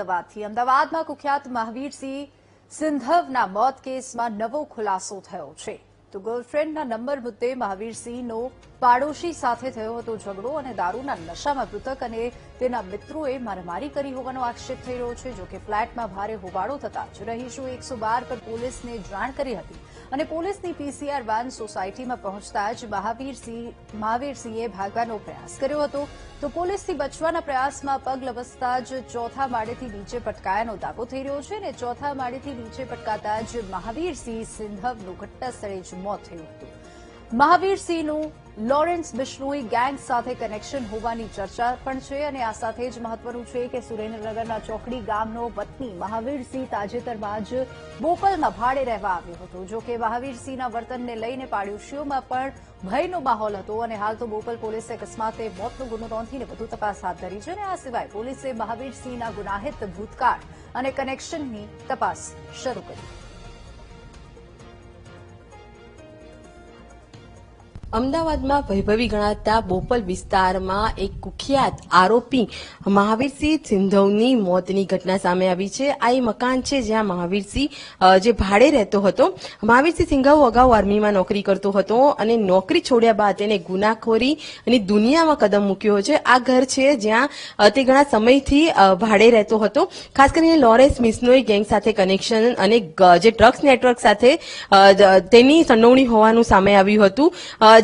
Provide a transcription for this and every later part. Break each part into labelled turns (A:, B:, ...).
A: અમદાવાદમાં કુખ્યાત મહાવીરસિંહ સિંધવના મોત કેસમાં નવો ખુલાસો થયો છે તો ગર્લફ્રેન્ડના નંબર મુદ્દે મહાવીરસિંહનો પાડોશી સાથે થયો હતો ઝઘડો અને દારૂના નશામાં મૃતક અને તેના મિત્રોએ મારામારી કરી હોવાનો આક્ષેપ થઈ રહ્યો છે. જોકે ફ્લેટમાં ભારે હોબાળો થતા જ રહીશો 112 પર પોલીસને જાણ કરી હતી અને પોલીસની પીસીઆર વાન સોસાયટીમાં પહોંચતા જ મહાવીરસિંહે ભાગવાનો પ્રયાસ કર્યો હતો તો પોલીસથી બચવાના પ્રયાસમાં પગ લપસતા જ ચોથા માળેથી નીચે પટકાયાનો દાવો થઈ રહ્યો છે અને ચોથા માળેથી નીચે પટકાતા જ મહાવીરસિંહ સિંધવનું ઘટના સ્થળે જ મોત થયું હતું. મહાવીરસિંહનું લોરેન્સ બિશ્નોઈ ગેંગ સાથે કનેક્શન હોવાની ચર્ચા પણ છે અને આ સાથે જ મહત્વનું છે કે સુરેન્દ્રનગરના ચોકડી ગામનો વતની મહાવીરસિંહ તાજેતરમાં જ બોપલમાં ભાડે રહેવા આવ્યો હતો. જોકે મહાવીરસિંહના વર્તનને લઈને પાડોશીઓમાં પણ ભયનો માહોલ હતો અને હાલ તો બોપલ પોલીસે અકસ્માતે મોતનો ગુનો નોંધીને વધુ તપાસ હાથ ધરી છે અને આ સિવાય પોલીસે મહાવીરસિંહના ગુનાહિત ભૂતકાળ અને કનેક્શનની તપાસ શરૂ કરી.
B: અમદાવાદમાં વૈભવી ગણાતા બોપલ વિસ્તારમાં એક કુખ્યાત આરોપી મહાવીરસિંહ સિંધવની મોતની ઘટના સામે આવી છે. આ એ મકાન છે જ્યાં મહાવીરસિંહ જે ભાડે રહેતો હતો. મહાવીરસિંહ સિંઘવ અગાઉ આર્મીમાં નોકરી કરતો હતો અને નોકરી છોડ્યા બાદ તેને ગુનાખોરી અને દુનિયામાં કદમ મૂક્યો છે. આ ઘર છે જ્યાં તે ઘણા સમયથી ભાડે રહેતો હતો. ખાસ કરીને લોરેન્સ બિશ્નોઈ ગેંગ સાથે કનેક્શન અને જે ડ્રગ્સ નેટવર્ક સાથે તેની સંડોવણી હોવાનું સામે આવ્યું હતું,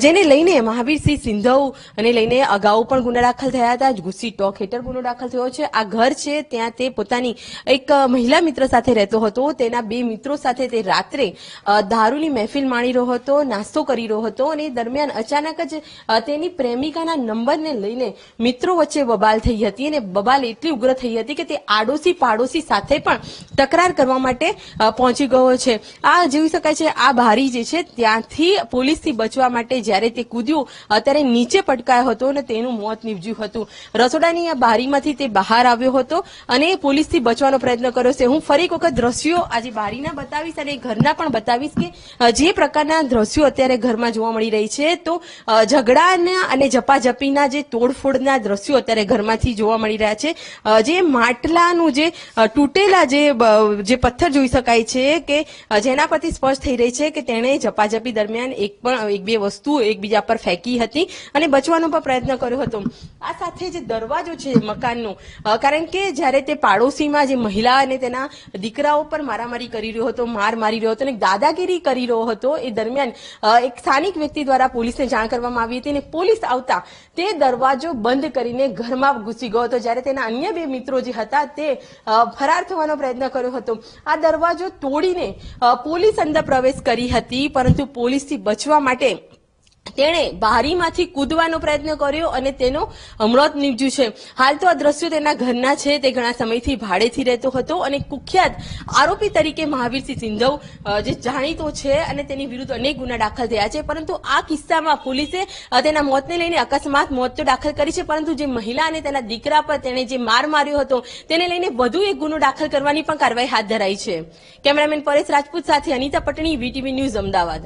B: જેને લઈને મહાવીરસિંહ સિંધવ અને લઈને અગાઉ પણ ગુના દાખલ થયા હતા. ગુસ્સી ટોક હેઠળ ગુનો દાખલ થયો છે. આ ઘર છે ત્યાં તે પોતાની એક મહિલા મિત્ર સાથે રહેતો હતો. તેના બે મિત્રો સાથે તે રાત્રે દારૂની મહેફિલ માણી રહ્યો હતો, નાસ્તો કરી રહ્યો હતો અને દરમિયાન અચાનક જ તેની પ્રેમિકાના નંબરને લઈને મિત્રો વચ્ચે બબાલ થઈ હતી અને બબાલ એટલી ઉગ્ર થઈ હતી કે તે આડોશી પાડોશી સાથે પણ તકરાર કરવા માટે પહોંચી ગયો છે. આ જોઈ શકાય છે આ બારી જે છે ત્યાંથી પોલીસથી બચવા માટે જ્યારે તે કૂદ્યો ત્યારે નીચે પટકાયો હતો અને તેનું મોત નીપજ્યું હતું. રસોડાની આ બારીમાંથી તે બહાર આવ્યો હતો અને પોલીસથી બચવાનો પ્રયત્ન કર્યો છે. હું ફરી એક વખત દ્રશ્યો આજે બારીના બતાવીશ અને ઘરના પણ બતાવીશ કે જે પ્રકારના દ્રશ્યો અત્યારે ઘરમાં જોવા મળી રહી છે તો ઝઘડાના અને ઝપાઝપીના જે તોડફોડના દ્રશ્યો અત્યારે ઘરમાંથી જોવા મળી રહ્યા છે. જે માટલાનું જે તૂટેલા જે પથ્થર જોઈ શકાય છે કે જેના પરથી સ્પષ્ટ થઈ રહી છે કે તેણે ઝપાઝપી દરમિયાન એક બે વસ્તુ એકબીજા પર ફેંકી હતી અને બચવાનો પણ પ્રયત્ન કર્યો હતો. આ સાથે જે દરવાજો છે મકાનનો, કારણ કે જ્યારે તે પાડોશીમાં જે મહિલા અને તેના દીકરાઓ પર મારામારી કરી રહ્યો હતો, માર મારી રહ્યો હતો અને દાદાગીરી કરી રહ્યો હતો, એ દરમિયાન એક સ્થાનિક વ્યક્તિ દ્વારા પોલીસને જાણ કરવામાં આવી હતી અને પોલીસ આવતા તે દરવાજો બંધ કરીને ઘરમાં ઘૂસી ગયો હતો. જ્યારે તેના અન્ય બે મિત્રો જે હતા તે ફરાર થવાનો પ્રયત્ન કર્યો હતો. આ દરવાજો તોડીને પોલીસ અંદર પ્રવેશ કરી હતી, પરંતુ પોલીસથી બચવા માટે તેણે બારીમાંથી કૂદવાનો પ્રયત્ન કર્યો અને તેનો મોત નીપજ્યું છે. હાલ તો આ દ્રશ્યો તેના ઘરના છે. તે ઘણા સમયથી ભાડેથી રહેતો હતો અને કુખ્યાત આરોપી તરીકે મહાવીરસિંહ સિંધવ જે જાણીતો છે અને તેની વિરુદ્ધ અનેક ગુના દાખલ થયા છે. પરંતુ આ કિસ્સામાં પોલીસે તેના મોતને લઈને અકસ્માત મોત તો દાખલ કરી છે, પરંતુ જે મહિલા અને તેના દીકરા પર તેણે જે માર માર્યો હતો તેને લઈને વધુ એક ગુનો દાખલ કરવાની પણ કાર્યવાહી હાથ ધરાઈ છે. કેમેરામેન પરેશ રાજપૂત સાથે અનિતા પટણી, વીટીવી ન્યૂઝ, અમદાવાદ.